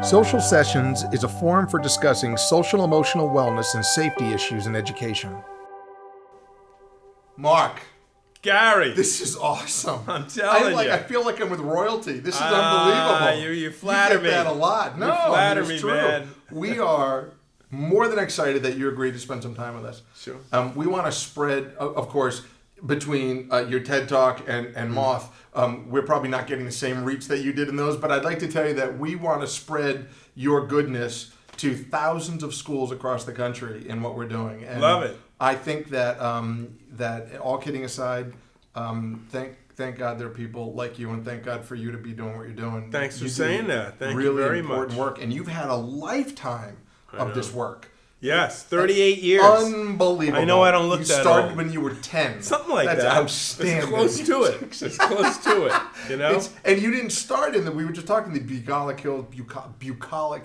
Social Sessions is a forum for discussing social emotional wellness and safety issues in education. Mark. Gary. This is awesome. I'm telling you. I feel like I'm with royalty. This is unbelievable. You flatter me. You get that a lot. No, you flatter it's me, true. man. We are more than excited that you agreed to spend some time with us. Sure. We want to spread, of course, between your TED Talk and Moth, we're probably not getting the same reach that you did in those, but I'd like to tell you that we want to spread your goodness to thousands of schools across the country in what we're doing. And love it. I think that that all kidding aside, thank God there are people like you, and thank God for you to be doing what you're doing. Thanks for saying that. Thank you very much. Really important work, and you've had a lifetime of this work. Yes, 38 years. Unbelievable. I know I don't look that old. You started when you were 10. Something like that. That's outstanding. It's close to it. It's close to it, you know? And you didn't start in we were just talking the bucolic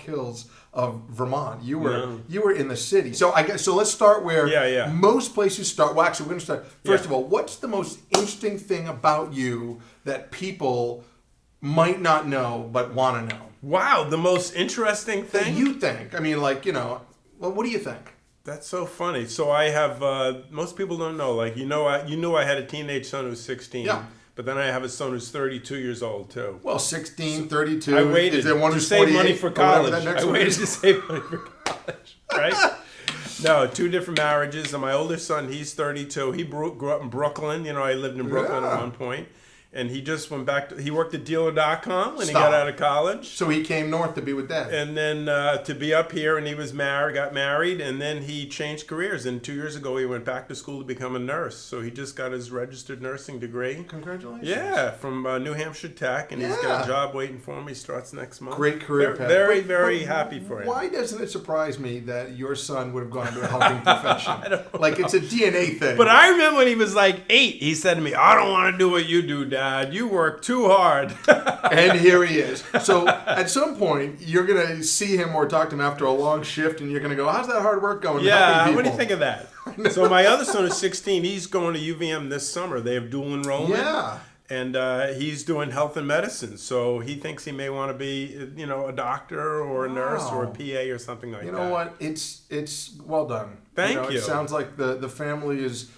hills of Vermont. You were in the city. So let's start where most places start. Well, actually, we're going to start. First of all, what's the most interesting thing about you that people might not know but want to know? Wow, the most interesting thing? That you think. I mean, well, what do you think? That's so funny. So I have, most people don't know, you knew I had a teenage son who's 16. Yeah. But then I have a son who's 32 years old, too. Well, 16, 32. I waited Is there one to save money for college. I waited to save money for college, right? No, 2 different marriages. And my oldest son, he's 32. He grew up in Brooklyn. I lived in Brooklyn at one point. And he just went back he worked at dealer.com when he got out of college. So he came north to be with Dad. And then to be up here, and he was got married, and then he changed careers. And 2 years ago, he went back to school to become a nurse. So he just got his registered nursing degree. Congratulations. Yeah, from New Hampshire Tech, and he's got a job waiting for him. He starts next month. Great career path. Very, very happy for him. Why doesn't it surprise me that your son would have gone into a helping profession? I don't know. It's a DNA thing. But I remember when he was 8, he said to me, "I don't want to do what you do, Dad. You work too hard." And here he is. So at some point, you're going to see him or talk to him after a long shift, and you're going to go, "How's that hard work going?" Yeah, what do you think of that? So my other son is 16. He's going to UVM this summer. They have dual enrollment. Yeah. And he's doing health and medicine. So he thinks he may want to be, a doctor or a nurse or a PA or something like that. You know what? It's well done. Thank you. It sounds like the family is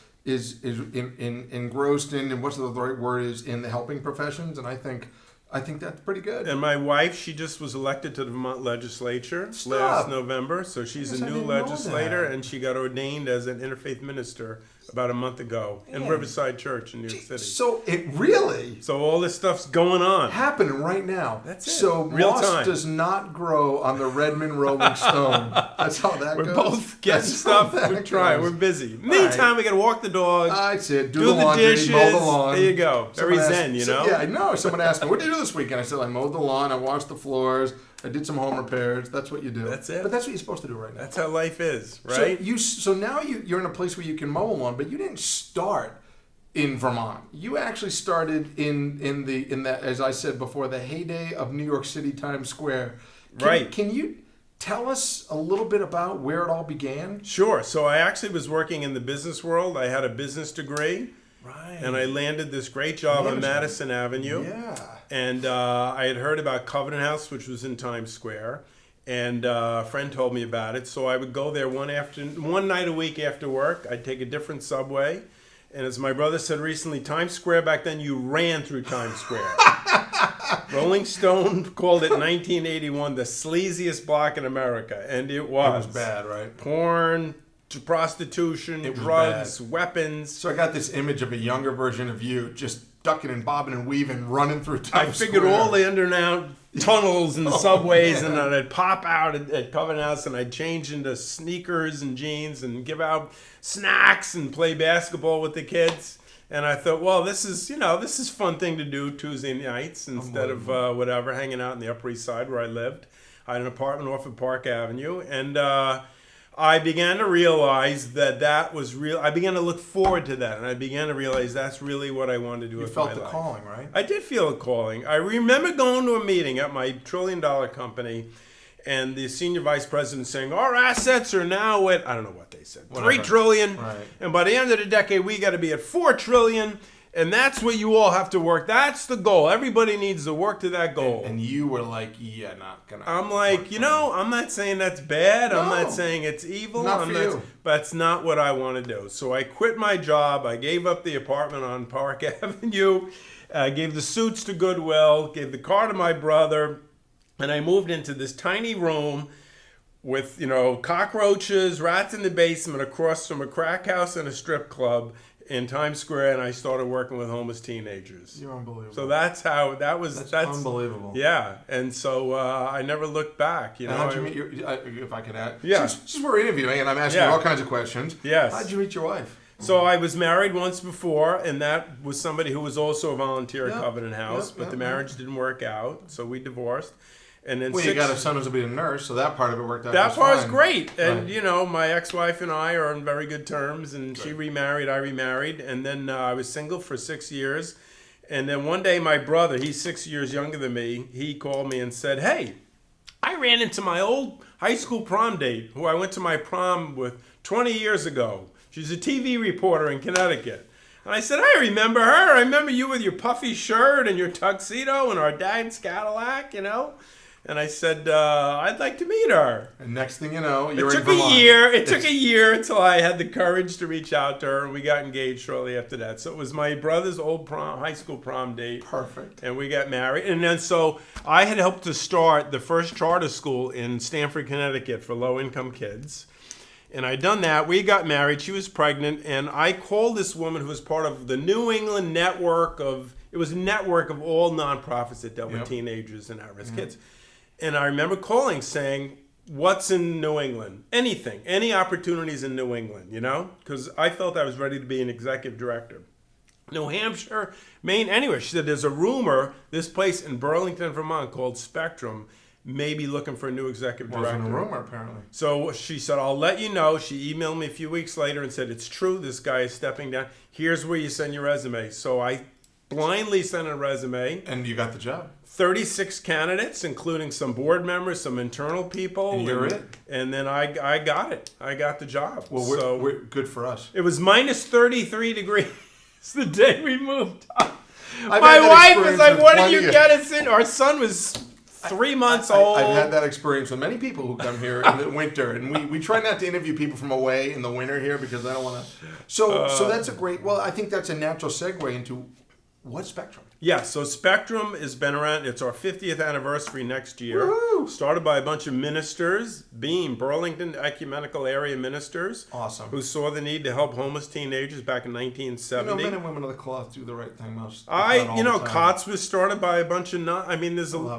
engrossed in, and what's the right word is, in the helping professions, and I think that's pretty good. And my wife, she just was elected to the Vermont legislature last November, so she's a new legislator, and she got ordained as an interfaith minister about a month ago in Riverside Church in New York City. So it really... So all this stuff's going on. Happening right now. That's it. So Real moss time. Does not grow on the Redmond Rolling Stone. That's how that goes. We're both getting stuff. We're trying. We're busy. Meantime, we got to walk the dog. That's it. Do the laundry, dishes. mow the lawn. There you go. Very zen, Yeah, I know. Someone asked me, "What did you do this weekend?" I said, "I mowed the lawn. I washed the floors. I did some home repairs." That's what you do. That's it. But that's what you're supposed to do right now. That's how life is, right? So now you're in a place where you can mow a lawn, but you didn't start in Vermont. You actually started in that, as I said before, the heyday of New York City Times Square. Can you tell us a little bit about where it all began? Sure. So I actually was working in the business world. I had a business degree. Right. And I landed this great job on Madison Avenue. Yeah. And I had heard about Covenant House, which was in Times Square. And a friend told me about it. So I would go there one night a week after work. I'd take a different subway. And as my brother said recently, Times Square back then, you ran through Times Square. Rolling Stone called it 1981 the sleaziest block in America. And it was. It was bad, right? Porn, prostitution, drugs, weapons. So I got this image of a younger version of you just ducking and bobbing and weaving, running through Times Square. I figured all the underground tunnels and the subways, and then I'd pop out at Covenant House, and I'd change into sneakers and jeans and give out snacks and play basketball with the kids. And I thought, well, this is a fun thing to do Tuesday nights instead of hanging out in the Upper East Side where I lived. I had an apartment off of Park Avenue, and I began to realize that was real. I began to look forward to that, and I began to realize that's really what I wanted to do with my life. You felt the calling, right? I did feel a calling. I remember going to a meeting at my $1 trillion company, and the senior vice president saying, "Our assets are now at," I don't know what they said, $3 trillion. Right. And by the end of the decade, we got to be at $4 trillion. And that's what you all have to work. That's the goal. Everybody needs to work to that goal. And you were like, yeah, not gonna. I'm like, I'm not saying that's bad. No, I'm not saying it's evil. Not for you. But that's not what I want to do. So I quit my job. I gave up the apartment on Park Avenue. I gave the suits to Goodwill. Gave the car to my brother. And I moved into this tiny room with, cockroaches, rats in the basement across from a crack house and a strip club in Times Square, and I started working with homeless teenagers. You're unbelievable. So that's unbelievable. Yeah, and so I never looked back. How'd you meet if I could add? Yeah. Since we're interviewing and I'm asking you all kinds of questions. Yes. How'd you meet your wife? So I was married once before, and that was somebody who was also a volunteer at Covenant House, but the marriage didn't work out, so we divorced. And then you got a son who's going to be a nurse, so that part of it worked out. That part was great. And, my ex-wife and I are on very good terms, and she remarried, I remarried. And then I was single for 6 years. And then one day my brother, he's 6 years younger than me, he called me and said, hey, I ran into my old high school prom date, who I went to my prom with 20 years ago. She's a TV reporter in Connecticut. And I said, I remember her. I remember you with your puffy shirt and your tuxedo and our dad's Cadillac, And I said, I'd like to meet her. And next thing you know, you're in Vermont. It took a year until I had the courage to reach out to her, and we got engaged shortly after that. So it was my brother's old high school prom date. Perfect. And we got married. And then so I had helped to start the first charter school in Stamford, Connecticut for low-income kids. And I'd done that. We got married. She was pregnant. And I called this woman who was part of the New England network it was a network of all nonprofits that dealt with teenagers and at-risk kids. And I remember calling saying, what's in New England? Anything. Any opportunities in New England, Because I felt I was ready to be an executive director. New Hampshire, Maine, anywhere. She said, there's a rumor, this place in Burlington, Vermont called Spectrum may be looking for a new executive director. Wasn't a rumor, apparently. So she said, I'll let you know. She emailed me a few weeks later and said, it's true, this guy is stepping down. Here's where you send your resume. So I blindly sent a resume. And you got the job. 36 candidates, including some board members, some internal people. And you're it. And then I got it. I got the job. Well, we're good for us. It was minus 33 degrees the day we moved up. My wife was like, what did you get us in? Our son was 3 months old. I've had that experience with many people who come here in the winter. And we try not to interview people from away in the winter here because I don't want to. So that's a great, I think that's a natural segue into what Spectrum? Yeah, so Spectrum has been around. It's our 50th anniversary next year. Woo-hoo! Started by a bunch of ministers, Burlington Ecumenical Area ministers. Awesome. Who saw the need to help homeless teenagers back in 1970. Men and women of the cloth do the right thing most. COTS was started by a bunch of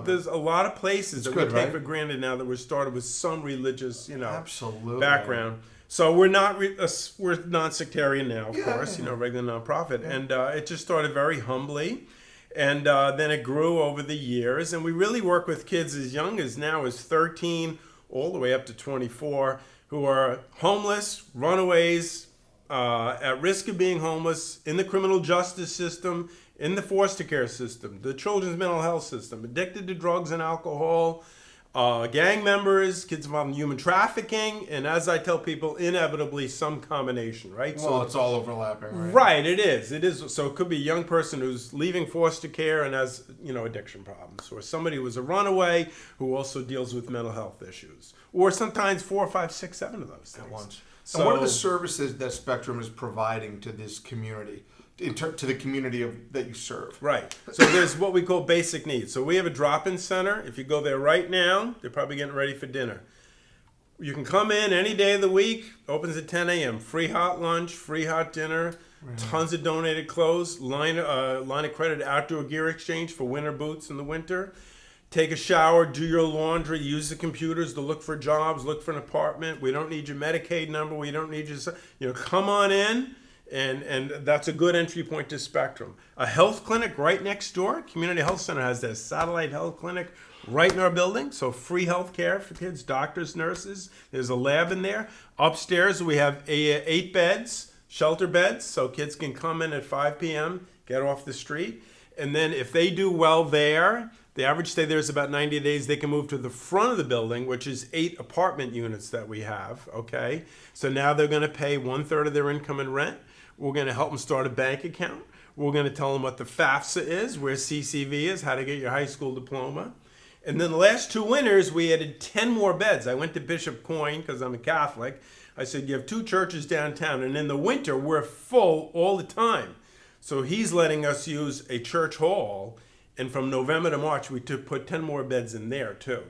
there's a lot of places that we take for granted now that were started with some religious, Absolutely. background. So we're non-sectarian now, of course, regular nonprofit. Yeah. And it just started very humbly. And then it grew over the years. And we really work with kids as young as now as 13 all the way up to 24 who are homeless, runaways, at risk of being homeless, in the criminal justice system, in the foster care system, the children's mental health system, addicted to drugs and alcohol, gang members, kids involved in human trafficking, and as I tell people, inevitably some combination, right? Well, it's all overlapping, right? Right, it is. So it could be a young person who's leaving foster care and has, addiction problems, or somebody who was a runaway who also deals with mental health issues, or sometimes 4, 5, 6, 7 of those things. At once. So, and what are the services that Spectrum is providing to this community? To the community that you serve. Right. So there's what we call basic needs. So we have a drop-in center. If you go there right now, they're probably getting ready for dinner. You can come in any day of the week. Opens at 10 a.m. Free hot lunch, free hot dinner, tons of donated clothes, line of credit outdoor gear exchange for winter boots in the winter. Take a shower, do your laundry, use the computers to look for jobs, look for an apartment. We don't need your Medicaid number. We don't need your, come on in. And that's a good entry point to Spectrum. A health clinic right next door. Community Health Center has their satellite health clinic right in our building. So free health care for kids, doctors, nurses. There's a lab in there. Upstairs we have 8 beds, shelter beds, so kids can come in at 5 p.m., get off the street. And then if they do well there, the average stay there is about 90 days. They can move to the front of the building, which is 8 apartment units that we have, okay? So now they're going to pay 1/3 of their income in rent. We're going to help them start a bank account. We're going to tell them what the FAFSA is, where CCV is, how to get your high school diploma. And then the last 2 winters, we added 10 more beds. I went to Bishop Coyne, because I'm a Catholic. I said, you have 2 churches downtown, and in the winter, we're full all the time. So he's letting us use a church hall, and from November to March, we put 10 more beds in there, too.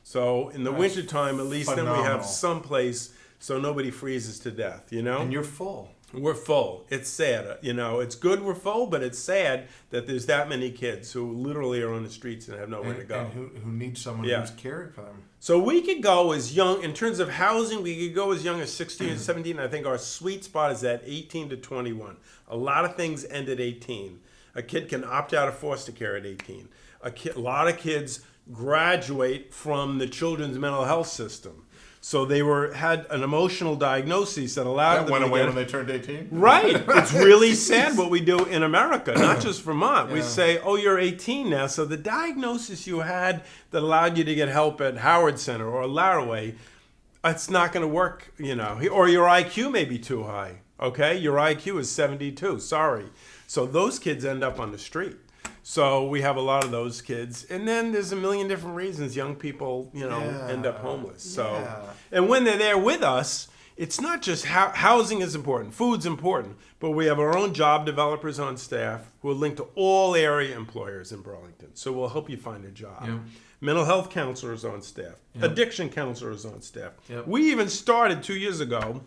So in the wintertime, at least then we have some place so nobody freezes to death, you know? And you're full. We're full. It's sad. You know, it's good we're full, but it's sad that there's that many kids who literally are on the streets and have nowhere to go. And who need someone who's caring for them. So we could go as young, in terms of housing, we could go as young as 16 and 17. I think our sweet spot is at 18 to 21. A lot of things end at 18. A kid can opt out of foster care at 18. A lot of kids graduate from the children's mental health system. So they had an emotional diagnosis that allowed them to went away when they turned 18? Right. It's really sad what we do in America, not just Vermont. Yeah. We say, oh, you're 18 now. So the diagnosis you had that allowed you to get help at Howard Center or Laraway, it's not going to work, you know. Or your IQ may be too high, okay? Your IQ is 72, sorry. So those kids end up on the street. So we have a lot of those kids. And then there's a million different reasons young people, you know, end up homeless. So, and when they're there with us, it's not just housing is important, food's important, but we have our own job developers on staff who are linked to all area employers in Burlington. So we'll help you find a job. Yeah. Mental health counselors on staff, addiction counselors on staff. Yep. We even started 2 years ago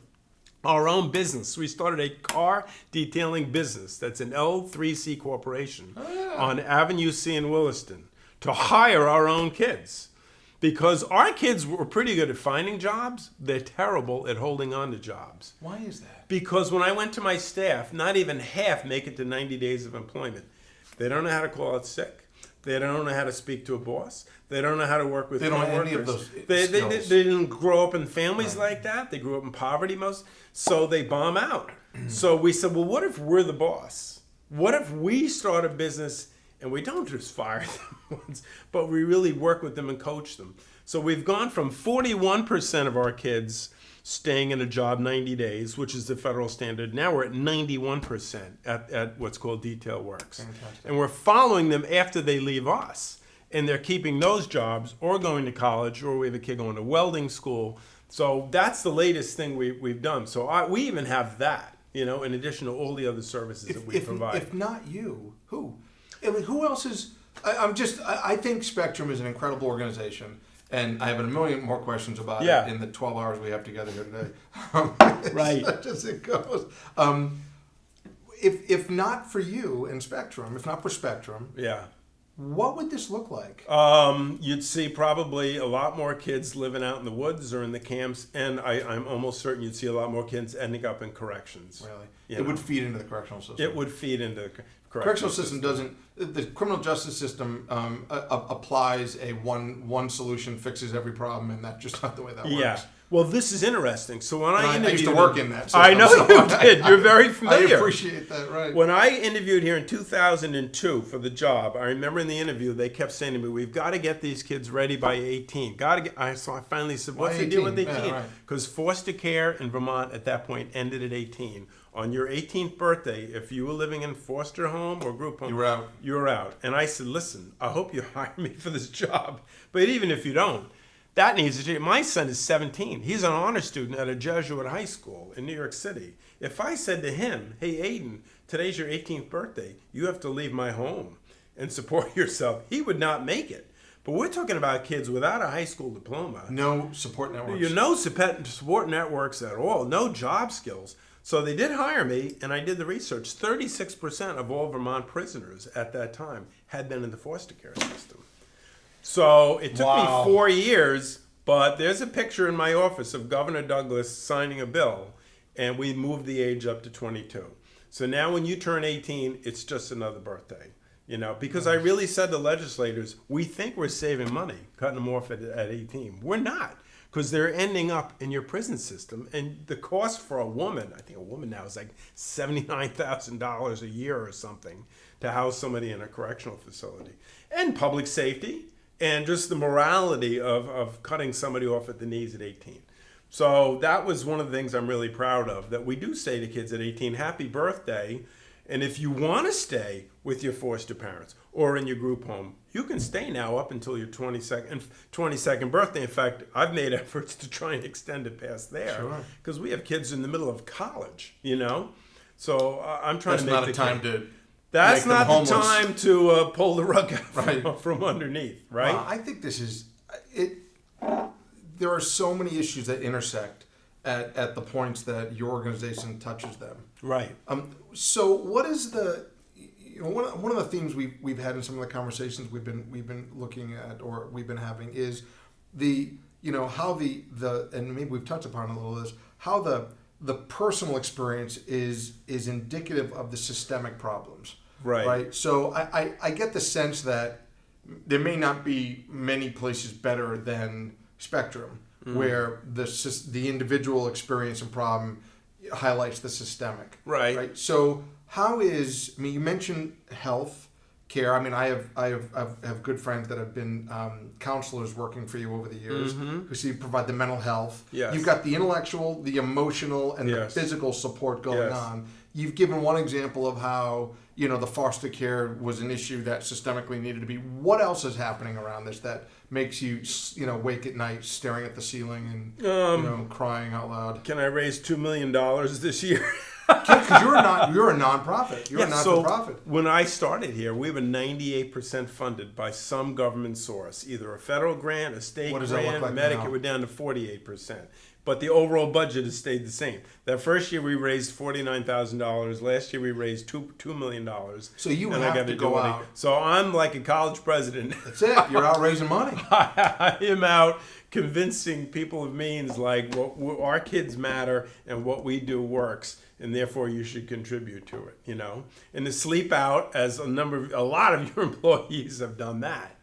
our own business. We started a car detailing business that's an L3C corporation on Avenue C in Williston to hire our own kids. Because our kids were pretty good at finding jobs, they're terrible at holding on to jobs. Why is that? Because when I went to my staff, not even half make it to 90 days of employment. They don't know how to call out sick. They don't know how to speak to a boss. They don't know how to work with coworkers. They don't have any of those skills. They didn't grow up in families like that. They grew up in poverty most. So they bomb out. So we said, well, what if we're the boss? What if we start a business and we don't just fire them once, but we really work with them and coach them? So we've gone from 41% of our kids staying in a job 90 days, which is the federal standard. Now we're at 91% at what's called Detail Works. Fantastic. And we're following them after they leave us. And they're keeping those jobs or going to college, or we have a kid going to welding school. So that's the latest thing we've done. So we even have that, you know, in addition to all the other services that we provide. If not you, who? I mean, who else is... I think Spectrum is an incredible organization. And I have a million more questions about it in the 12 hours we have together here today. Right. Such as it goes. If not for you and Spectrum, if not for Spectrum, what would this look like? You'd see probably a lot more kids living out in the woods or in the camps, and I'm almost certain you'd see a lot more kids ending up in corrections. Really? It would feed into the correctional system. It would feed into the correctional system. The criminal justice system applies a one solution fixes every problem, and that's just not the way that works. Yeah. Well, this is interesting. So when I interviewed, I used to work in that system. I know you did. You're very familiar. I appreciate that. Right. When I interviewed here in 2002 for the job, I remember in the interview they kept saying to me, "We've got to get these kids ready by 18. So I finally said, "What's the deal with 18?" Because foster care in Vermont at that point ended at 18. On your 18th birthday, if you were living in foster home or group home, you were out. And I said, listen, I hope you hire me for this job. But even if you don't, that needs to change. My son is 17. He's an honor student at a Jesuit high school in New York City. If I said to him, hey, Aiden, today's your 18th birthday, you have to leave my home and support yourself, he would not make it. But we're talking about kids without a high school diploma. No support networks. No support networks at all. No job skills. So they did hire me, and I did the research. 36% of all Vermont prisoners at that time had been in the foster care system. So it took me 4 years, but there's a picture in my office of Governor Douglas signing a bill, and we moved the age up to 22. So now when you turn 18, it's just another birthday. You know, because I really said to legislators, we think we're saving money, cutting them off at 18. We're not. Because they're ending up in your prison system. And the cost for a woman, I think a woman now is like $79,000 a year or something to house somebody in a correctional facility. And public safety and just the morality of cutting somebody off at the knees at 18. So that was one of the things I'm really proud of, that we do say to kids at 18, happy birthday. And if you want to stay with your foster parents or in your group home, you can stay now up until your 22nd birthday. In fact, I've made efforts to try and extend it past there because we have kids in the middle of college, So I'm trying to make That's not a time to. That's not the time to pull the rug out from underneath, right? I think this is it. There are so many issues that intersect at the points that your organization touches them. Right. So what is the one of the themes we've had in some of the conversations we've been looking at or we've been having is how the and maybe we've touched upon a little of this, how the personal experience is indicative of the systemic problems. Right. So I get the sense that there may not be many places better than Spectrum, where the individual experience and problem highlights the systemic. Right. So you mentioned health care. I mean, I have good friends that have been counselors working for you over the years who provide the mental health. Yes. You've got the intellectual, the emotional, and the physical support going on. You've given one example of how the foster care was an issue that systemically needed to be. What else is happening around this that makes you wake at night staring at the ceiling and crying out loud? Can I raise $2 million this year? Because you're a nonprofit. You're a not-for-profit. So when I started here, we were 98% funded by some government source, either a federal grant, a state grant, Medicaid. We're down to 48%. But the overall budget has stayed the same. That first year we raised $49,000. Last year we raised $2 million. So you have to go out. So I'm like a college president. That's it. You're out raising money. I am out convincing people of means like our kids matter and what we do works, and therefore you should contribute to it. And to sleep out, as a lot of your employees have done that.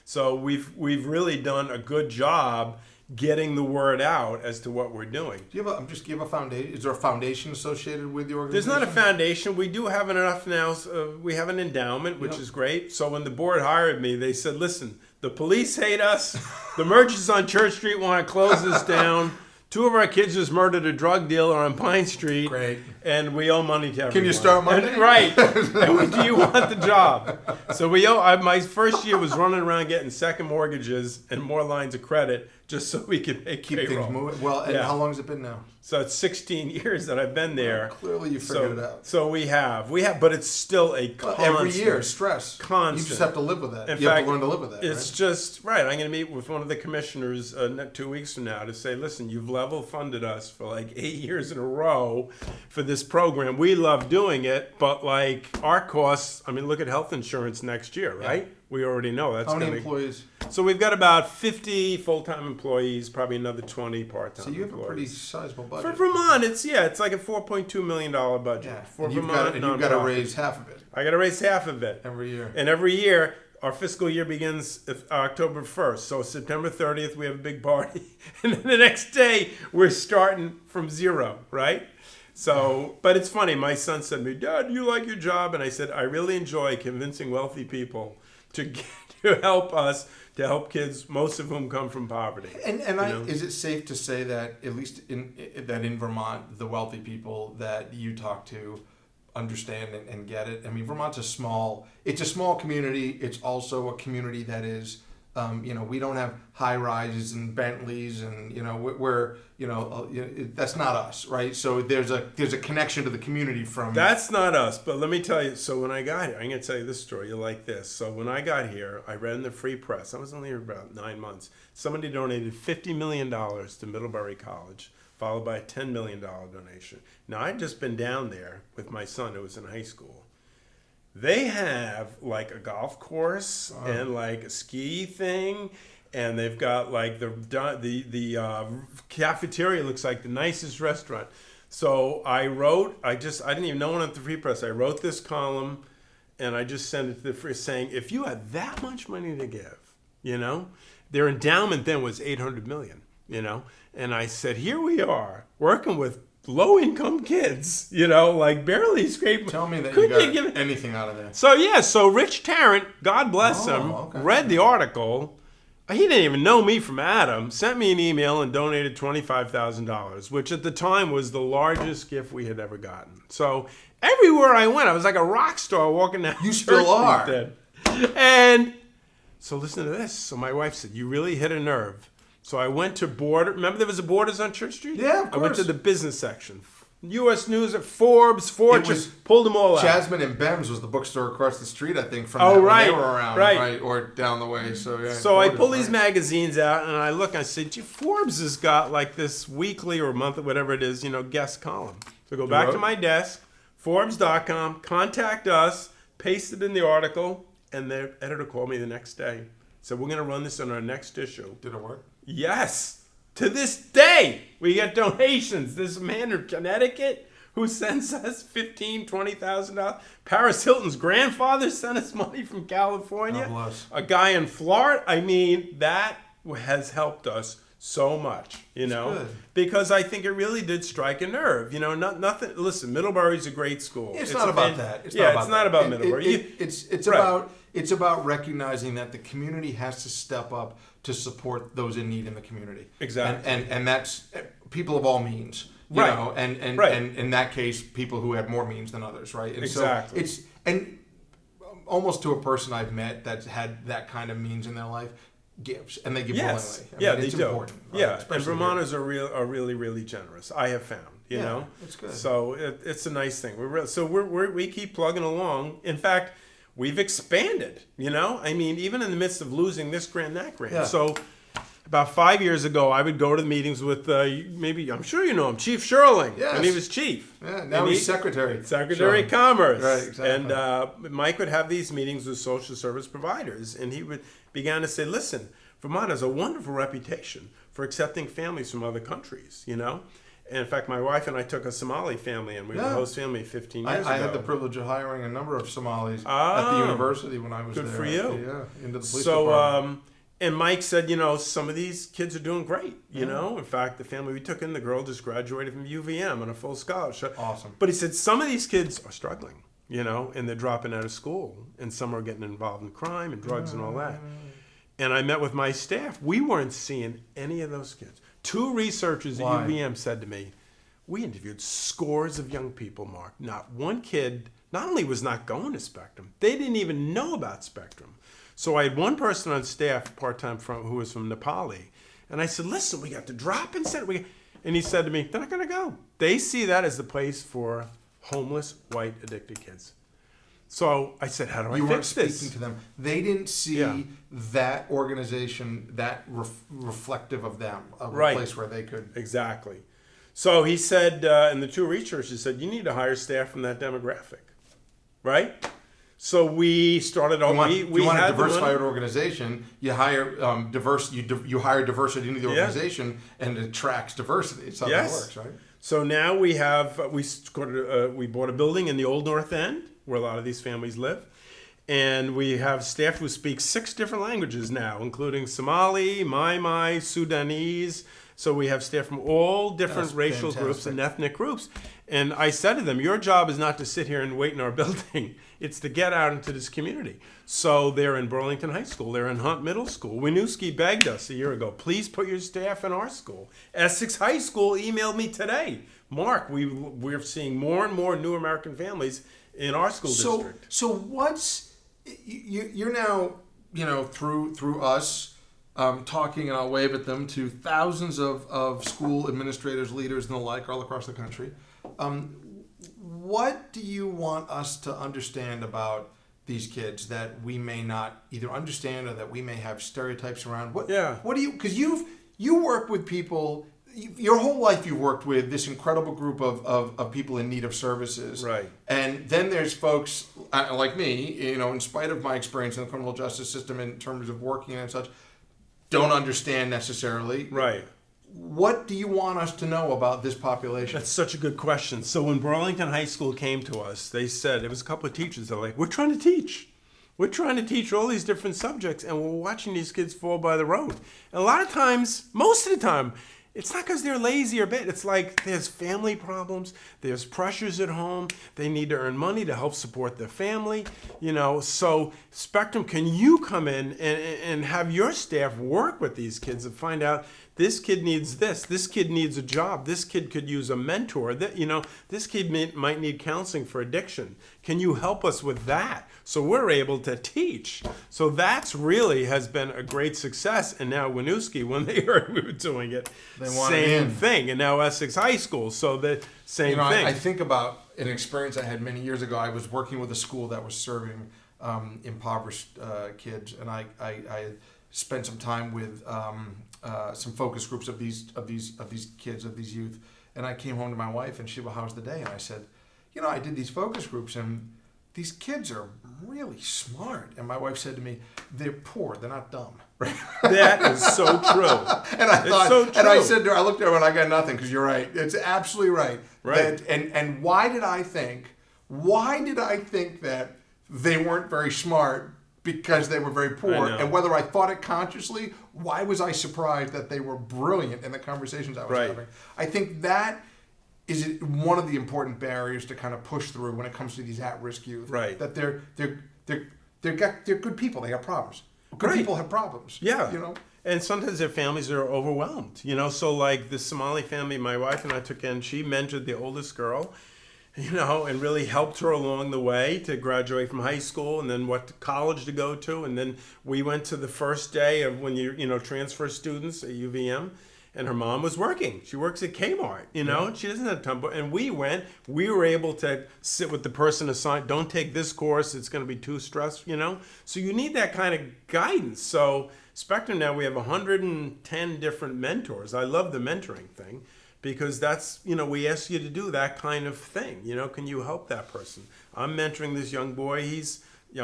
So we've really done a good job getting the word out as to what we're doing. Do you have a foundation? Is there a foundation associated with the organization? There's not a foundation. We do have enough now. We have an endowment, which is great. So when the board hired me, they said, listen, the police hate us. The merchants on Church Street want to close us down. 2 of our kids just murdered a drug dealer on Pine Street. Great. And we owe money to everyone. Can you start Monday? Right. And do you want the job? So we owe. My first year was running around getting second mortgages and more lines of credit just so we could keep things moving. Well, and how long has it been now? So it's 16 years that I've been there. Well, clearly you figured it out. So we have, but it's still a constant. Every year, stress. Constant. You just have to live with that. You have to learn to live with that. It's just, right. I'm going to meet with one of the commissioners 2 weeks from now to say, listen, you've level funded us for like 8 years in a row for this program. We love doing it, but like our costs, look at health insurance next year, right? Yeah. We already know that's going to... How many employees? So we've got about 50 full-time employees, probably another 20 part-time So you have employees. a pretty sizable budget. For Vermont, it's like a $4.2 million budget. Yeah. For Vermont, you've got to raise half of it. I got to raise half of it. Every year. And every year, our fiscal year begins October 1st. So September 30th, we have a big party. And then the next day, we're starting from zero, right? So, but it's funny. My son said to me, Dad, do you like your job? And I said, I really enjoy convincing wealthy people to help kids, most of whom come from poverty. And is it safe to say that at least in Vermont, the wealthy people that you talk to understand and get it? Vermont's a small community. It's also a community that is, we don't have high rises and Bentleys and that's not us, right? So there's a connection to the community from. That's not us, but let me tell you. So when I got here, I'm going to tell you this story. You'll like this. So when I got here, I read in the Free Press. I was only here about 9 months. Somebody donated $50 million to Middlebury College, followed by a $10 million donation. Now I'd just been down there with my son, who was in high school. They have like a golf course and like a ski thing, and they've got like the cafeteria looks like the nicest restaurant. So I didn't even know one at the Free Press. I wrote this column, and I just sent it to the Free saying, if you had that much money to give, their endowment then was $800 million, and I said, here we are working with low-income kids, like barely scraping. Tell me that you got anything out of that. So Rich Tarrant, God bless him, read the article. He didn't even know me from Adam, sent me an email and donated $25,000, which at the time was the largest gift we had ever gotten. So everywhere I went, I was like a rock star walking down. You still are. Then. And so listen to this. So my wife said, you really hit a nerve. So I went to Borders. Remember there was a Borders on Church Street? Yeah, of course. I went to the business section. U.S. News, Forbes, Fortune, pulled them all out. Jasmine and Bem's was the bookstore across the street, I think, from when they were around, right, or down the way. So yeah. So I pull these magazines out and I look and I say, gee, Forbes has got like this weekly or monthly, whatever it is, guest column. So I go back to my desk, Forbes.com, contact us, paste it in the article, and the editor called me the next day. Said, we're going to run this in our next issue. Did it work? Yes. To this day, we get donations. This man in Connecticut who sends us $15,000, $20,000. Paris Hilton's grandfather sent us money from California. God bless. A guy in Florida. I mean, that has helped us so much, Good. because I think it really did strike a nerve. Nothing. Listen, Middlebury's a great school. It's not about that. It's not about Middlebury. It's about recognizing that the community has to step up to support those in need in the community. Exactly. And that's people of all means. You know, and in that case, people who have more means than others, right? And exactly. So and almost to a person I've met that's had that kind of means in their life gives, and they give willingly. They do. Important, right? Yeah, and Vermonters are really, really generous. I have found. You know, it's good. So it's a nice thing. We keep plugging along. In fact, we've expanded. I mean, even in the midst of losing this grant, that grant. Yeah. So about 5 years ago, I would go to the meetings with maybe I'm sure you know him, Chief Sherling, and he was chief. Yeah, now he's secretary. Secretary of Commerce. Right, exactly. And Mike would have these meetings with social service providers, and he began to say, "Listen, Vermont has a wonderful reputation for accepting families from other countries." And in fact, my wife and I took a Somali family, and we were a host family 15 years ago. I had the privilege of hiring a number of Somalis at the university when I was there. Good for you. Into the police department. And Mike said, some of these kids are doing great. In fact, the family we took in, the girl just graduated from UVM on a full scholarship. Awesome. But he said some of these kids are struggling, and they're dropping out of school, and some are getting involved in crime and drugs and all that. And I met with my staff. We weren't seeing any of those kids. 2 researchers at UVM said to me, we interviewed scores of young people, Mark. Not one kid not only was not going to Spectrum, they didn't even know about Spectrum. So I had one person on staff, part-time, who was from Nepali. And I said, listen, we got the drop-in center. And he said to me, they're not going to go. They see that as the place for homeless, white, addicted kids. So I said, how do I fix this? You weren't speaking to them. They didn't see that organization that reflective of them, of a place where they could. Exactly. So he said, and the 2 researchers said, you need to hire staff from that demographic, right? So we started. You want a diversified organization. You hire You hire diversity into the organization, and it attracts diversity. It's how that works, right? So now we have we bought a building in the Old North End where a lot of these families live, and we have staff who speak 6 different languages now, including Somali, Mai, Sudanese. So we have staff from all different racial groups and ethnic groups. And I said to them, your job is not to sit here and wait in our building. It's to get out into this community. So they're in Burlington High School. They're in Hunt Middle School. Winooski begged us a year ago, please put your staff in our school. Essex High School emailed me today. Mark, we're seeing more and more new American families in our school district. So what's, you're now, through us, talking, and I'll wave at them, to thousands of school administrators, leaders, and the like all across the country. What do you want us to understand about these kids that we may not either understand or that we may have stereotypes around? What do you, because you work with people, your whole life you've worked with this incredible group of people in need of services. Right. And then there's folks like me, in spite of my experience in the criminal justice system in terms of working and such, don't understand necessarily. Right. What do you want us to know about this population? That's such a good question. So when Burlington High School came to us, they said, it was a couple of teachers, they're like, we're trying to teach. We're trying to teach all these different subjects, and we're watching these kids fall by the road. And a lot of times, most of the time, It's not because they're lazy or bad. It's like there's family problems. There's pressures at home. They need to earn money to help support their family. So Spectrum, can you come in and have your staff work with these kids and find out this kid needs this. This kid needs a job. This kid could use a mentor. This kid might need counseling for addiction. Can you help us with that? So we're able to teach. So that's really has been a great success. And now Winooski, when they heard we were doing it, same thing. And now Essex High School, so the same thing. I think about an experience I had many years ago. I was working with a school that was serving impoverished kids, and I had spent some time with some focus groups of these kids, of these youth. And I came home to my wife, and she, well, how's the day? And I said, I did these focus groups, and these kids are really smart. And my wife said to me, they're poor, they're not dumb. Right? That is so true. And I said to her, I looked at her and I got nothing, because you're right. It's absolutely right. Right. And why did I think that they weren't very smart? Because they were very poor, and whether I thought it consciously, why was I surprised that they were brilliant in the conversations I was having? I think that is one of the important barriers to kind of push through when it comes to these at-risk youth. Right. That they're good people. They have problems. Good people have problems. Yeah. And sometimes their families are overwhelmed. So like the Somali family, my wife and I took in. She mentored the oldest girl. And really helped her along the way to graduate from high school, and then what college to go to. And then we went to the first day of when you transfer students at UVM, and her mom was working. She works at Kmart, She doesn't have time. And we were able to sit with the person assigned, don't take this course, it's going to be too stressful, So you need that kind of guidance. So Spectrum now, we have 110 different mentors. I love the mentoring thing. Because that's, we ask you to do that kind of thing. Can you help that person? I'm mentoring this young boy. He's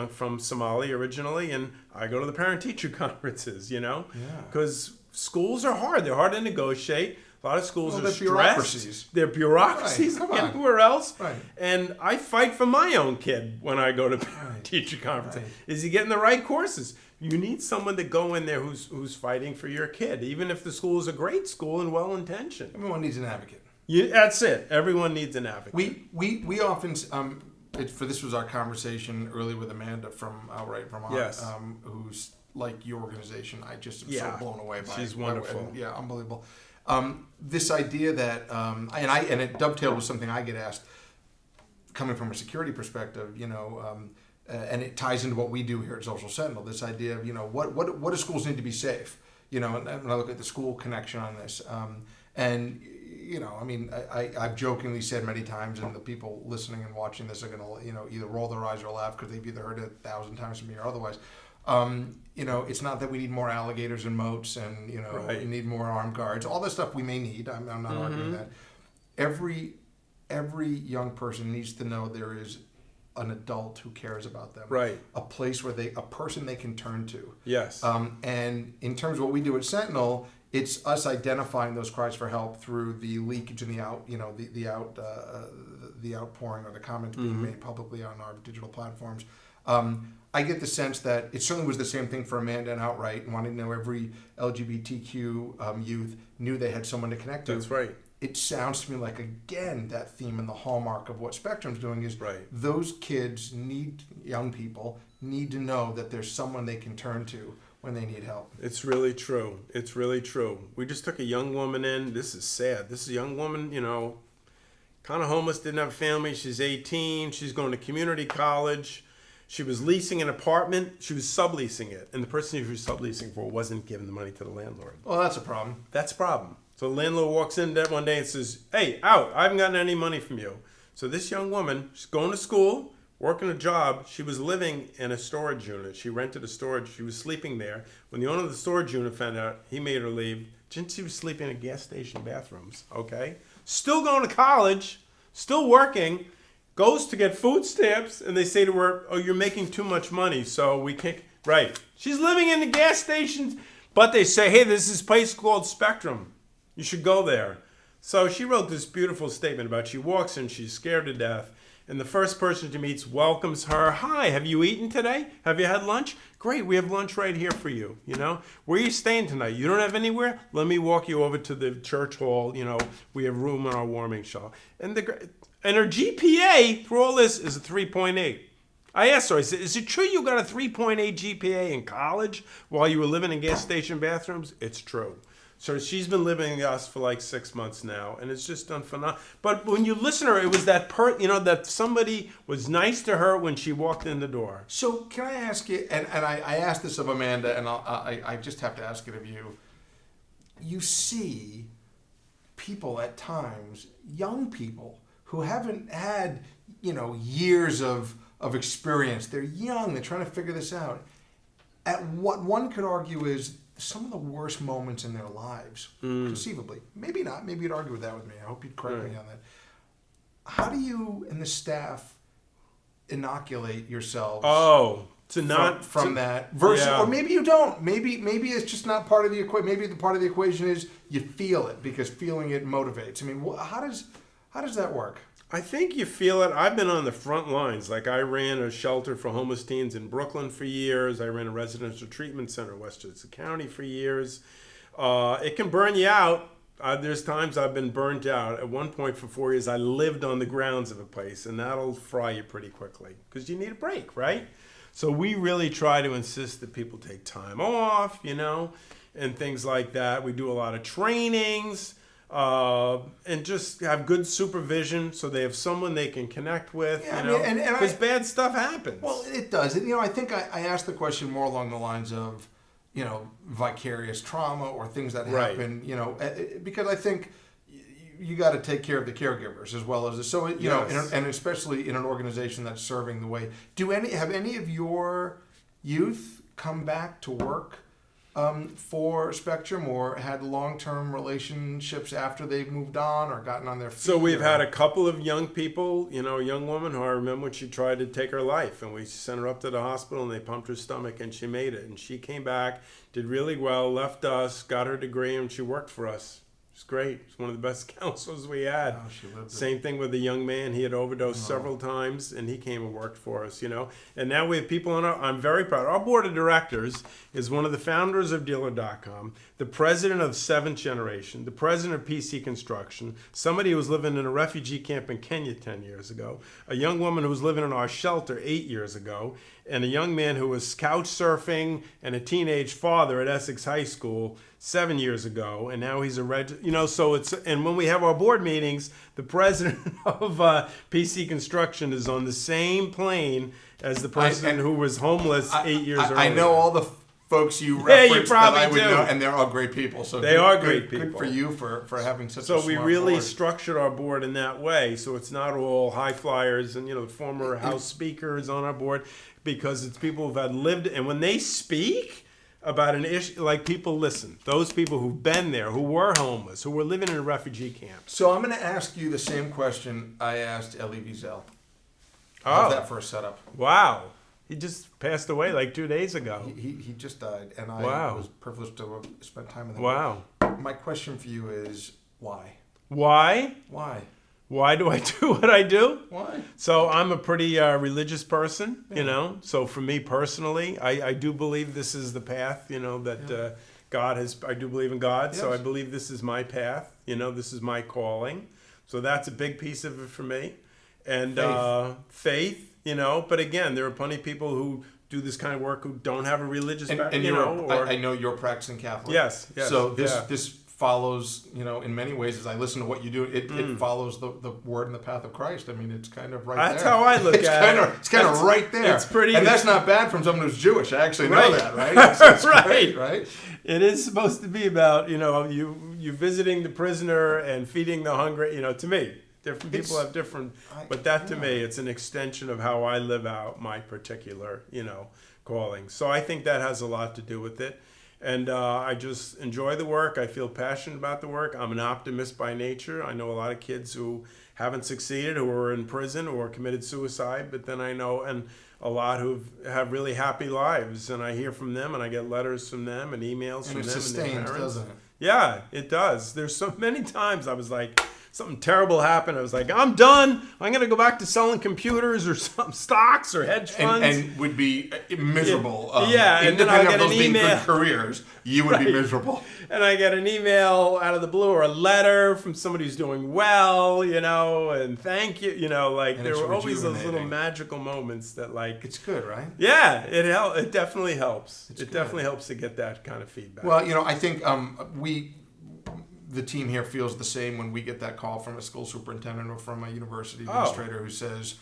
from Somalia originally, and I go to the parent-teacher conferences, Because schools are hard. They're hard to negotiate. A lot of schools are stressed. They're bureaucracies everywhere else. Right. And I fight for my own kid when I go to parent-teacher conferences. Right. Is he getting the right courses? You need someone to go in there who's fighting for your kid, even if the school is a great school and well-intentioned. Everyone needs an advocate. That's it. Everyone needs an advocate. We often, this was our conversation earlier with Amanda from Outright Vermont, yes. Who's like your organization. I just am so blown away by it. She's wonderful. Unbelievable. This idea that, and it dovetailed with something I get asked, coming from a security perspective, and it ties into what we do here at Social Sentinel. This idea of what do schools need to be safe? And I look at the school connection on this, I've jokingly said many times, and the people listening and watching this are going to either roll their eyes or laugh because they've either heard it 1,000 times from me or otherwise. It's not that we need more alligators and moats, and we need more armed guards. All this stuff we may need. I'm not arguing that. Every young person needs to know there is an adult who cares about them. Right. A place where a person they can turn to. Yes. And in terms of what we do at Sentinel, it's us identifying those cries for help through the leakage and the outpouring or the comments being made publicly on our digital platforms. I get the sense that it certainly was the same thing for Amanda and Outright, and wanting to know every LGBTQ youth knew they had someone to connect to. That's right. It sounds to me like, again, that theme and the hallmark of what Spectrum's doing is those kids young people need to know that there's someone they can turn to when they need help. It's really true. It's really true. We just took a young woman in. This is sad. This is a young woman, kind of homeless, didn't have a family. She's 18. She's going to community college. She was leasing an apartment. She was subleasing it. And the person she was subleasing for wasn't giving the money to the landlord. Well, that's a problem. That's a problem. So the landlord walks in one day and says, hey, out. I haven't gotten any money from you. So this young woman, she's going to school, working a job. She was living in a storage unit. She rented a storage. She was sleeping there. When the owner of the storage unit found out, he made her leave. She was sleeping in gas station bathrooms, okay? Still going to college, still working, goes to get food stamps, and they say to her, oh, you're making too much money, so we can't. Right. She's living in the gas stations, but they say, hey, there's this place called Spectrum. You should go there. So she wrote this beautiful statement about she walks in, she's scared to death, And the first person she meets welcomes her. Hi, have you eaten today? Have you had lunch? Great, we have lunch right here for you. Where are you staying tonight? You don't have anywhere? Let me walk you over to the church hall. We have room in our warming shawl. And her GPA for all this is a 3.8. I asked her, I said, is it true you got a 3.8 GPA in college while you were living in gas station bathrooms? It's true. So she's been living with us for like 6 months now, and it's just done phenomenal. But when you listen to her, it was that somebody was nice to her when she walked in the door. So can I ask you, and I asked this of Amanda, and I just have to ask it of you. You see people at times, young people, who haven't had, years of experience. They're young, they're trying to figure this out. At what one could argue is some of the worst moments in their lives, conceivably. Maybe not. Maybe you'd argue with that with me. I hope you'd correct me on that. How do you and the staff inoculate yourselves? From that versus, or maybe you don't. Maybe it's just not part of the equation. Maybe the part of the equation is you feel it because feeling it motivates. I mean, how does that work? I think you feel it. I've been on the front lines. Like I ran a shelter for homeless teens in Brooklyn for years. I ran a residential treatment center in Westchester County for years. It can burn you out. There's times I've been burnt out. At one point for 4 years, I lived on the grounds of a place, and that'll fry you pretty quickly because you need a break, right? So we really try to insist that people take time off, and things like that. We do a lot of trainings. And just have good supervision so they have someone they can connect with, because bad stuff happens. Well, it does. I think I asked the question more along the lines of, vicarious trauma or things that happen, because I think you got to take care of the caregivers as well as and especially in an organization that's serving the way. Have any of your youth come back to work for Spectrum or had long-term relationships after they've moved on or gotten on their feet? So we've had a couple of young people, a young woman who I remember when she tried to take her life, and we sent her up to the hospital and they pumped her stomach and she made it. And she came back, did really well, left us, got her degree, and she worked for us. It's great. It's one of the best counselors we had. Same thing with a young man. He had overdosed several times, and he came and worked for us, And now we have people on I'm very proud. Our board of directors is one of the founders of Dealer.com, the president of Seventh Generation, the president of PC Construction, somebody who was living in a refugee camp in Kenya 10 years ago, a young woman who was living in our shelter 8 years ago, and a young man who was couch surfing and a teenage father at Essex High School 7 years ago, and now he's and when we have our board meetings, the president of PC Construction is on the same plane as the person who was homeless 8 years earlier. I know all the folks you referenced that I would know, and they're all great people. So they are great people. Good for you for having such a smart board. So we really structured our board in that way, so it's not all high flyers and the former House speakers on our board, because it's people who've had lived, and when they speak about an issue, like people listen. Those people who've been there, who were homeless, who were living in a refugee camp. So I'm going to ask you the same question I asked Elie Wiesel. How's that for a setup? Wow. He just passed away like 2 days ago. He just died, and I was privileged to spend time with him. Wow. My question for you is, why? Why? Why? Why do I do what I do? Why? So I'm a pretty religious person, So for me personally, I do believe this is the path, that God has. I do believe in God, so I believe this is my path. This is my calling. So that's a big piece of it for me. And faith, But again, there are plenty of people who do this kind of work who don't have a religious background. I know you're practicing Catholic. Yes. So this follows, in many ways, as I listen to what you do, it follows the word and the path of Christ. I mean, it's kind of right That's there. That's how I look at it. It's kind of right there. It's pretty. And that's not bad from someone who's Jewish. I actually know that, right? It's right. Great, right? It is supposed to be about, you visiting the prisoner and feeding the hungry, to me. Different people have different, but that to me, it's an extension of how I live out my particular, calling. So I think that has a lot to do with it. And I just enjoy the work. I feel passionate about the work. I'm an optimist by nature. I know a lot of kids who haven't succeeded, who are in prison or committed suicide, but then I know and a lot who have really happy lives. And I hear from them, and I get letters from them and emails from them and their parents. Doesn't it? Yeah, it does. There's so many times I was like, something terrible happened. I was like, I'm done. I'm going to go back to selling computers or some stocks or hedge funds. And would be miserable. And then I get an email. Being good careers, you would be miserable. And I get an email out of the blue or a letter from somebody who's doing well, and thank you, like there were always those little magical moments that like. It's good, right? Yeah, it definitely helps. It definitely helps to get that kind of feedback. Well, I think the team here feels the same when we get that call from a school superintendent or from a university administrator who says,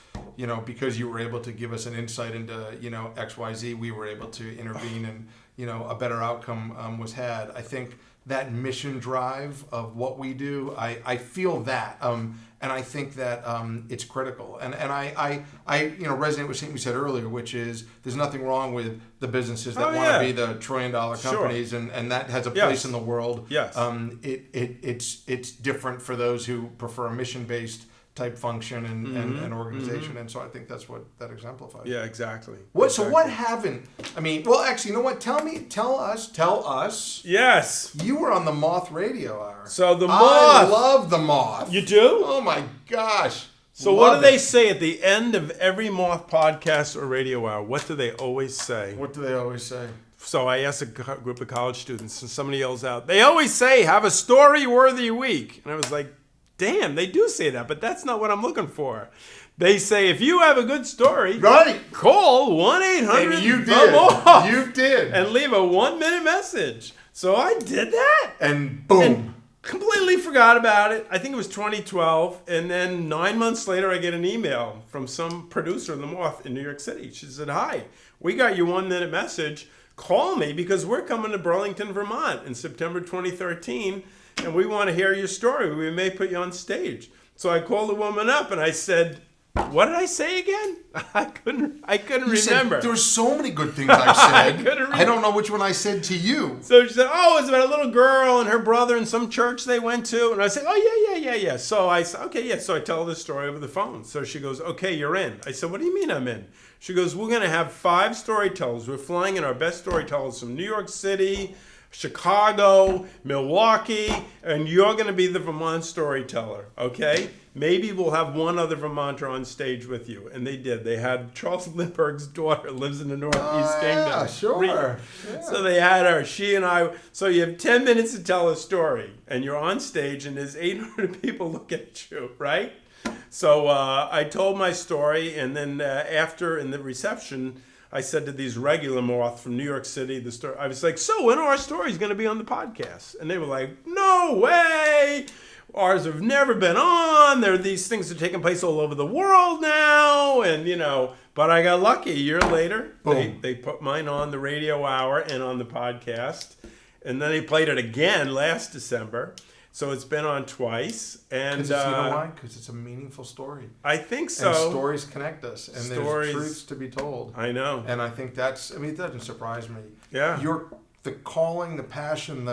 because you were able to give us an insight into, XYZ, we were able to intervene and, a better outcome was had. I think that mission drive of what we do, I feel that. And I think that it's critical. And I resonate with something we said earlier, which is there's nothing wrong with the businesses that want to be the $1 trillion companies, and that has a place in the world. Yes. It's different for those who prefer a mission-based type function and organization, and so I think that's what that exemplifies. Yeah, exactly. So what haven't? Actually, you know what? Tell us. Yes. You were on the Moth Radio Hour. So the Moth. I love the Moth. You do? Oh my gosh. So what do they say at the end of every Moth podcast or radio hour? What do they always say? What do they always say? So I asked a group of college students, and somebody yells out, they always say, have a story-worthy week. And I was like, damn, they do say that, but that's not what I'm looking for. They say, if you have a good story, call 1-800 And you did. You did. And leave a 1-minute message. So I did that. And boom. And completely forgot about it. I think it was 2012. And then 9 months later, I get an email from some producer in the Moth in New York City. She said, hi, we got your 1-minute message. Call me because we're coming to Burlington, Vermont in September 2013. And we want to hear your story. We may put you on stage. So I called the woman up and I said, what did I say again? I couldn't remember. Said, there were so many good things I said. I don't know which one I said to you. So she said, it's about a little girl and her brother in some church they went to. And I said, yeah. So I said, okay, yeah. So I tell the story over the phone. So she goes, okay, you're in. I said, what do you mean I'm in? She goes, we're going to have 5 storytellers. We're flying in our best storytellers from New York City, Chicago, Milwaukee, and you're going to be the Vermont storyteller, okay? Maybe we'll have one other Vermonter on stage with you. And they did. They had Charles Lindbergh's daughter lives in the Northeast Kingdom. Yeah, sure. Yeah. So they had her. She and I. So you have 10 minutes to tell a story. And you're on stage and there's 800 people looking at you, right? So I told my story. And then after in the reception, I said to these regular Moth from New York City, I was like, so when are our stories going to be on the podcast? And they were like, no way. Ours have never been on. These things are taking place all over the world now. And, but I got lucky. A year later, they put mine on the radio hour and on the podcast. And then they played it again last December. So it's been on twice. And you know why? Because it's a meaningful story. I think so. And stories connect us. And there's truths to be told. I know. And I think it doesn't surprise me. Yeah. The calling, the passion,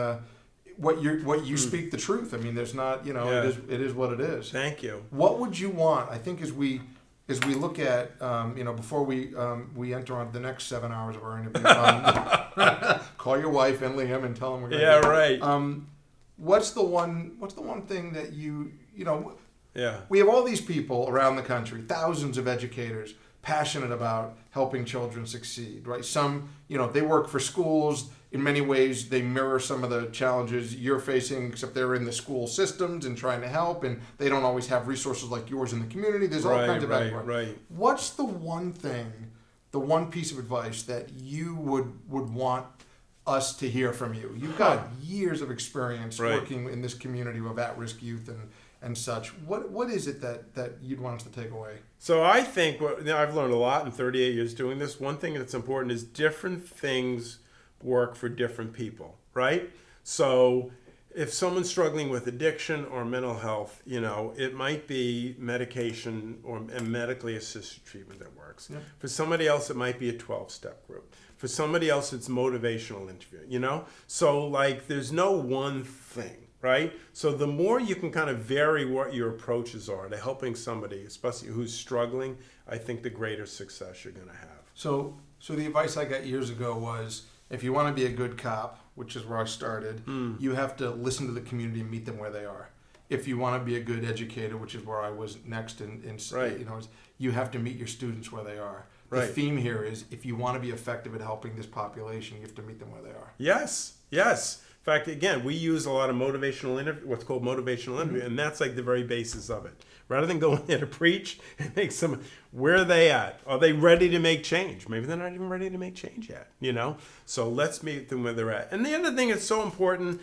what you speak the truth. I mean, there's not, it is what it is. Thank you. What would you want? I think as we look at, before we enter on the next 7 hours of our interview, call your wife and Liam and tell them we're going to. Yeah, right. What's the one thing that you know? Yeah. We have all these people around the country, thousands of educators, passionate about helping children succeed, right? Some, they work for schools. In many ways, they mirror some of the challenges you're facing, except they're in the school systems and trying to help, and they don't always have resources like yours in the community. There's all kinds of background. Right. What's the one piece of advice that you would want us to hear from you? You've got years of experience working in this community of at-risk youth and such. What is it that you'd want us to take away? So I think I've learned a lot in 38 years doing this. One thing that's important is different things work for different people, right? So if someone's struggling with addiction or mental health, it might be medication or medically assisted treatment that works. Yep. For somebody else, it might be a 12-step group. For somebody else, it's motivational interview, So there's no one thing, right? So the more you can kind of vary what your approaches are to helping somebody, especially who's struggling, I think the greater success you're going to have. So the advice I got years ago was, if you want to be a good cop, which is where I started, you have to listen to the community and meet them where they are. if you want to be a good educator, which is where I was next in Right. you have to meet your students where they are. The Right. theme here is if you want to be effective at helping this population, you have to meet them where they are. Yes. In fact, again, we use a lot of what's called motivational interview, and that's like the very basis of it. Rather than going there to preach, it makes them, where are they at? Are they ready to make change? Maybe they're not even ready to make change yet, So let's meet them where they're at. And the other thing that's so important,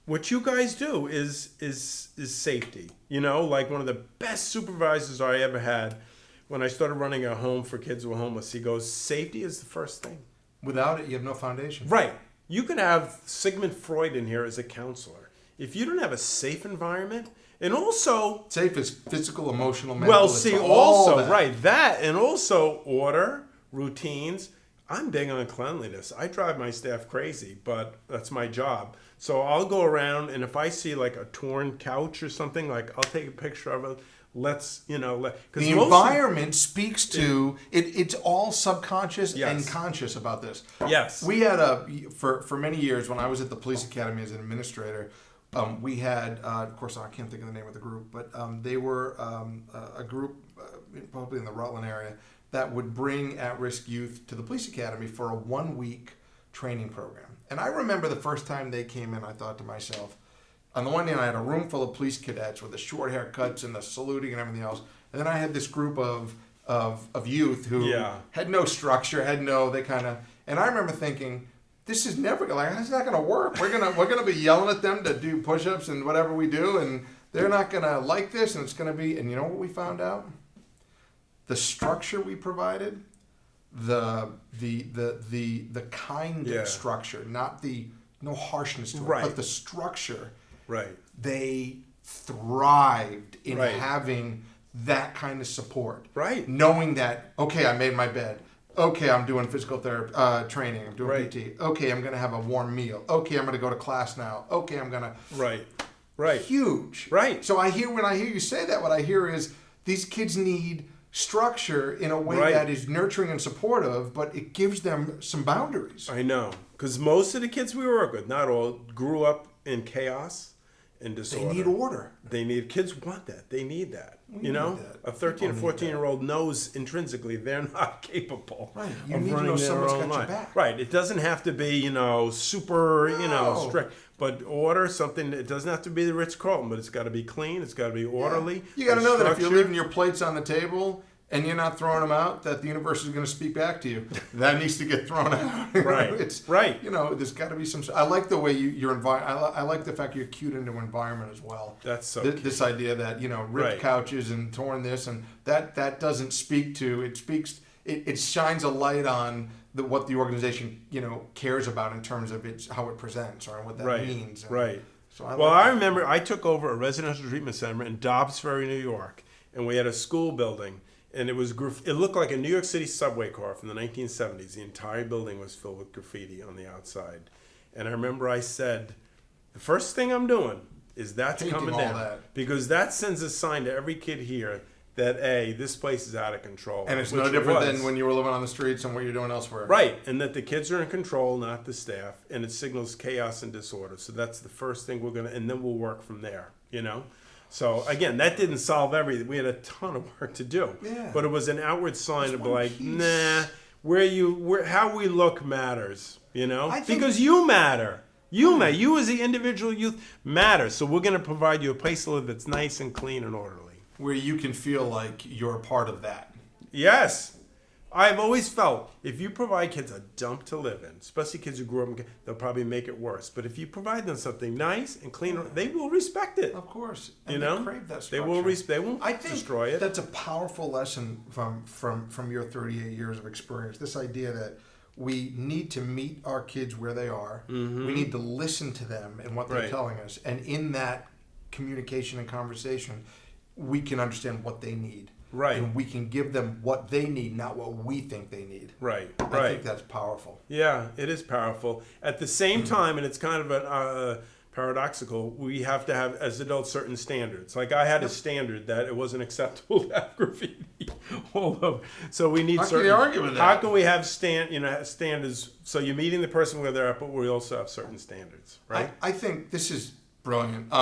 what you guys do is safety. Like one of the best supervisors I ever had when I started running a home for kids who were homeless, he goes, safety is the first thing. Without it, you have no foundation. Right. You can have Sigmund Freud in here as a counselor. If you don't have a safe environment, and also... Safe is physical, emotional, mental. Well, see, also, that, and also order, routines. I'm big on cleanliness. I drive my staff crazy, but that's my job. So I'll go around, and if I see like a torn couch or something, like I'll take a picture of it. Let's, the environment speaks to it. It's all subconscious Yes. and conscious about this. Yes. We had for many years when I was at the police academy as an administrator, we had of course I can't think of the name of the group, but they were a group probably in the Rutland area that would bring at-risk youth to the police academy for a 1-week training program. And I remember the first time they came in, I thought to myself, on the one hand, I had a room full of police cadets with the short haircuts and the saluting and everything else. And then I had this group of youth who had no structure, and I remember thinking, this is never it's not gonna work. We're gonna be yelling at them to do push-ups and whatever we do, and they're not gonna like this, and it's gonna be, and you know what we found out? The structure we provided, the kind of structure, not no harshness to it, but the structure. Right. They thrived in having that kind of support. Right. Knowing that, okay, I made my bed. Okay, I'm doing physical therapy training. I'm doing PT. Okay, I'm going to have a warm meal. Okay, I'm going to go to class now. Okay, I'm going to... Right. Huge. Right. So when I hear you say that, what I hear is these kids need structure in a way that is nurturing and supportive, but it gives them some boundaries. I know. Because most of the kids we work with, not all, grew up in chaos and disorder. They need order. Kids want that. They need that. A 13 or 14-year-old knows intrinsically they're not capable of running their own life. Right. It doesn't have to be, super, strict. But order, something, it doesn't have to be the Ritz-Carlton, but it's got to be clean. It's got to be orderly. Yeah. You got to know that if you're leaving your plates on the table and you're not throwing them out, that the universe is going to speak back to you. That needs to get thrown out. Right. There's got to be some. I like the way your environment. I like the fact you're cued into environment as well. That's so. This idea that ripped couches and torn this and that doesn't speak to. It speaks. It shines a light on what the organization cares about in terms of how it presents or what that means. Right. So I remember I took over a residential treatment center in Dobbs Ferry, New York, and we had a school building. And it looked like a New York City subway car from the 1970s. The entire building was filled with graffiti on the outside. And I remember I said, the first thing I'm doing is that's painting coming down. Because that sends a sign to every kid here that, this place is out of control. And it's no different than when you were living on the streets and what you're doing elsewhere. Right. And that the kids are in control, not the staff. And it signals chaos and disorder. So that's the first thing and then we'll work from there, So again, that didn't solve everything. We had a ton of work to do. Yeah. But it was an outward sign of how we look matters, because you matter. You as the individual youth matter. So we're going to provide you a place to live that's nice and clean and orderly. Where you can feel like you're a part of that. Yes. I've always felt if you provide kids a dump to live in, especially kids who grew up, they'll probably make it worse. But if you provide them something nice and clean, they will respect it. Of course, and they crave that structure. They won't destroy it. That's a powerful lesson from your 38 years of experience. This idea that we need to meet our kids where they are. Mm-hmm. We need to listen to them and what they're telling us, and in that communication and conversation, we can understand what they need. Right. And we can give them what they need, not what we think they need. Right. I think that's powerful. Yeah, it is powerful. At the same time, and it's kind of paradoxical, we have to have, as adults, certain standards. Like I had a standard that it wasn't acceptable to have graffiti all over. So we need certain... How can you argue with that? How can we have standards? So you're meeting the person where they're at, but we also have certain standards, right? I think this is brilliant.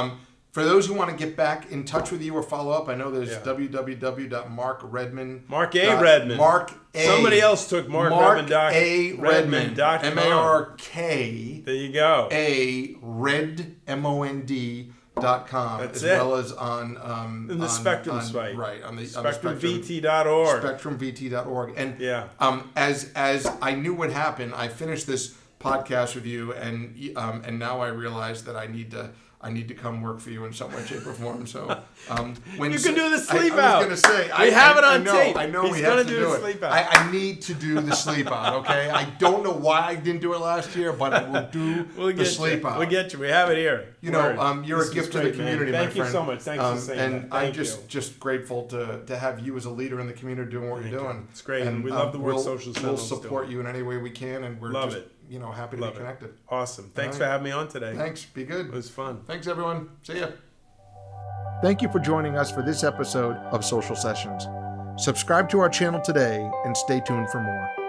For those who want to get back in touch with you or follow up, I know there's www.markredman. Mark A. Redman. Mark A. Somebody else took Mark Redman. A. Redman. M-A-R-K. There you go. A. Red, MOND.com. That's as it. well as on the Spectrum site. Right. On the SpectrumVT.org. SpectrumVT.org. And yeah. As I knew what happened, I finished this podcast with you, and now I realize that I need to come work for you in some way, shape, or form. So when you can do the sleep out. I was going to say, we have it on tape. I know He's we have to do the sleep out. I need to do the sleep out. Okay, I don't know why I didn't do it last year, but I will do the sleep out. We'll get you. We have it here. You know, you're a gift to the community, my friend. Thank you so much. Thanks for saying that. And I'm just grateful to have you as a leader in the community doing what you're doing. It's great. And we love the work Social Sentinels. We'll support you in any way we can, and we're love just it. Happy to be connected. Awesome. Thanks for having me on today. Thanks. Be good. It was fun. Thanks, everyone. See ya. Thank you for joining us for this episode of Social Sessions. Subscribe to our channel today and stay tuned for more.